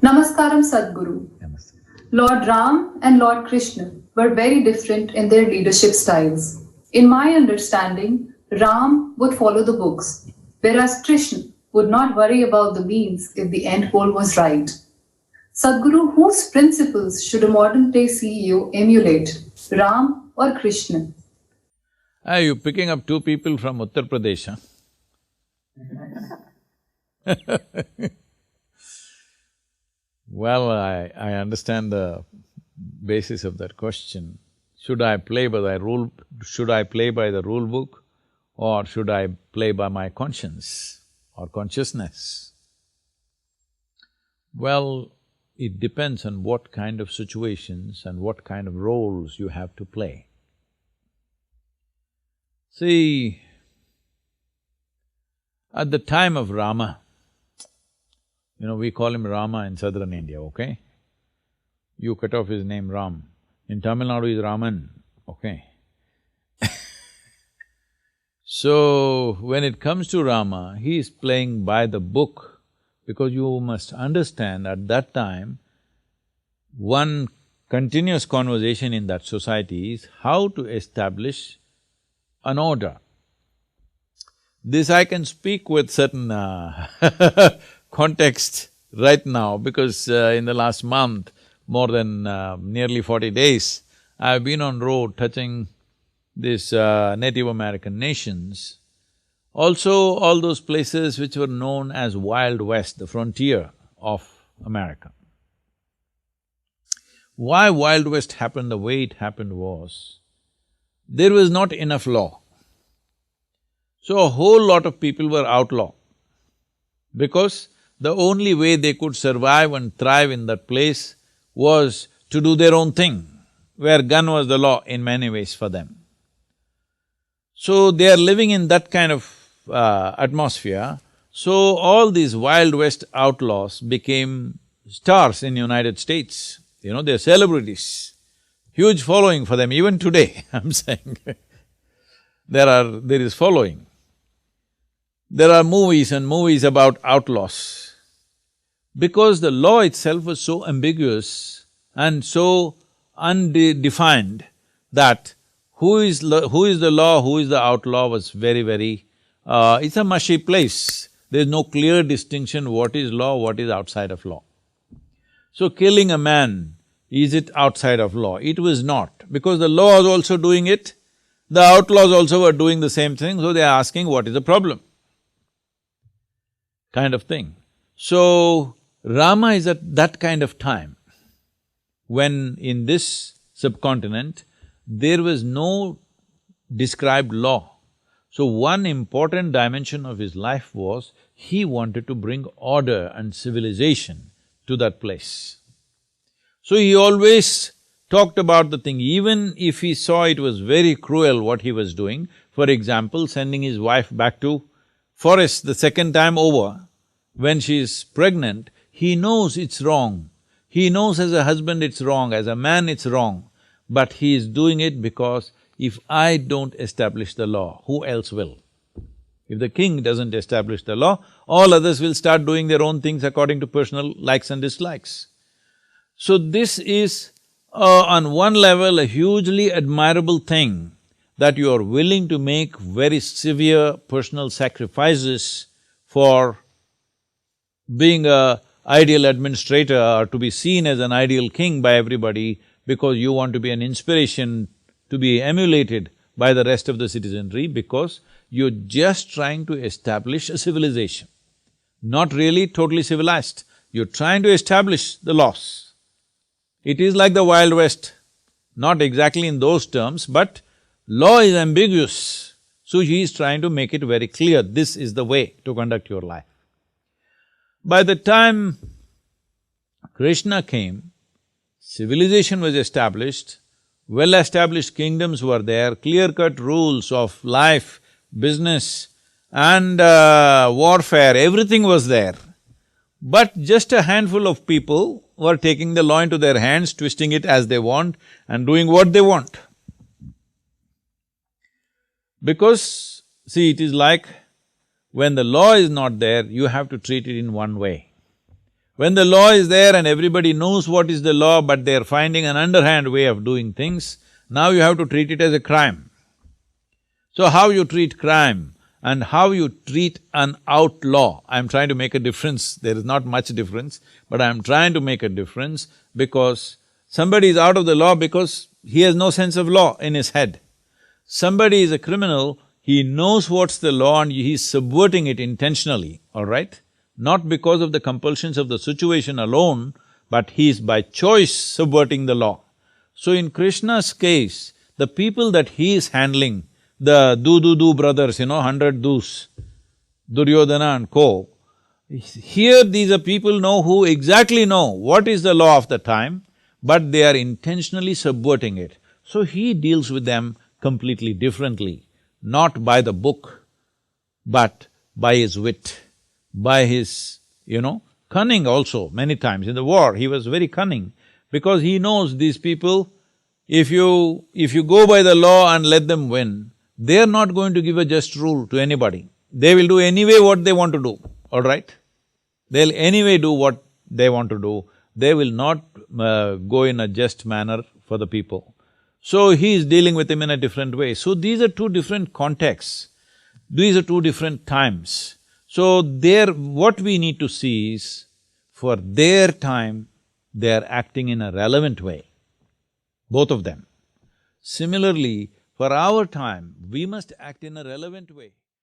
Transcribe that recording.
Namaskaram Sadhguru. Namaste. Lord Ram and Lord Krishna were very different in their leadership styles. In my understanding, Ram would follow the books, whereas Krishna would not worry about the means if the end goal was right. Sadhguru, whose principles should a modern day CEO emulate, Ram or Krishna? Are you picking up two people from Uttar Pradesh, huh? Well, I understand the basis of that question. Should I play by the rule book, or should I play by my conscience or consciousness? Well, it depends on what kind of situations and what kind of roles you have to play. See, at the time of Rama, we call him Rama in southern India, okay? You cut off his name Ram. In Tamil Nadu is Raman, okay? So, when it comes to Rama, he is playing by the book, because you must understand at that time, one continuous conversation in that society is how to establish an order. This I can speak with certain context right now, because in the last month, more than nearly 40 days, I've been on road touching these Native American nations. Also, all those places which were known as Wild West, the frontier of America. Why Wild West happened the way it happened was, there was not enough law. So a whole lot of people were outlaw, because the only way they could survive and thrive in that place was to do their own thing, where gun was the law in many ways for them. So they are living in that kind of atmosphere, so all these Wild West outlaws became stars in United States. They're celebrities, huge following for them, even today, I'm saying there is following. There are movies and movies about outlaws, because the law itself was so ambiguous and so undefined that who is the law, who is the outlaw was very, it's a mushy place. There's no clear distinction what is law, what is outside of law. So killing a man, is it outside of law? It was not, because the law was also doing it, the outlaws also were doing the same thing, so they are asking what is the problem, kind of thing. So, Rama is at that kind of time, when in this subcontinent, there was no described law. So one important dimension of his life was, he wanted to bring order and civilization to that place. So he always talked about the thing, even if he saw it was very cruel what he was doing. For example, sending his wife back to forest the second time over, when she is pregnant, he knows it's wrong. He knows as a husband it's wrong, as a man it's wrong, but he is doing it because if I don't establish the law, who else will? If the king doesn't establish the law, all others will start doing their own things according to personal likes and dislikes. So this is, on one level, a hugely admirable thing, that you are willing to make very severe personal sacrifices for being a ideal administrator or to be seen as an ideal king by everybody, because you want to be an inspiration to be emulated by the rest of the citizenry, because you're just trying to establish a civilization. Not really totally civilized, you're trying to establish the laws. It is like the Wild West, not exactly in those terms, but law is ambiguous, so he is trying to make it very clear, this is the way to conduct your life. By the time Krishna came, civilization was established, well-established kingdoms were there, clear-cut rules of life, business and warfare, everything was there. But just a handful of people were taking the law into their hands, twisting it as they want and doing what they want. Because, see, it is like when the law is not there, you have to treat it in one way. When the law is there and everybody knows what is the law, but they're finding an underhand way of doing things, now you have to treat it as a crime. So how you treat crime and how you treat an outlaw, I'm trying to make a difference, there is not much difference, but I'm trying to make a difference because somebody is out of the law because he has no sense of law in his head. Somebody is a criminal, he knows what's the law and he's subverting it intentionally, all right? Not because of the compulsions of the situation alone, but he's by choice subverting the law. So in Krishna's case, the people that he is handling, the do brothers, 100 do's, Duryodhana and co, here these are people who exactly know what is the law of the time, but they are intentionally subverting it. So he deals with them completely differently, not by the book, but by his wit, by his, cunning also. Many times in the war, he was very cunning because he knows these people, if you go by the law and let them win, they're not going to give a just rule to anybody. They will do anyway what they want to do, all right? They'll anyway do what they want to do. They will not go in a just manner for the people. So he is dealing with him in a different way. So these are two different contexts, these are two different times. So what we need to see is, for their time, they are acting in a relevant way, both of them. Similarly, for our time, we must act in a relevant way.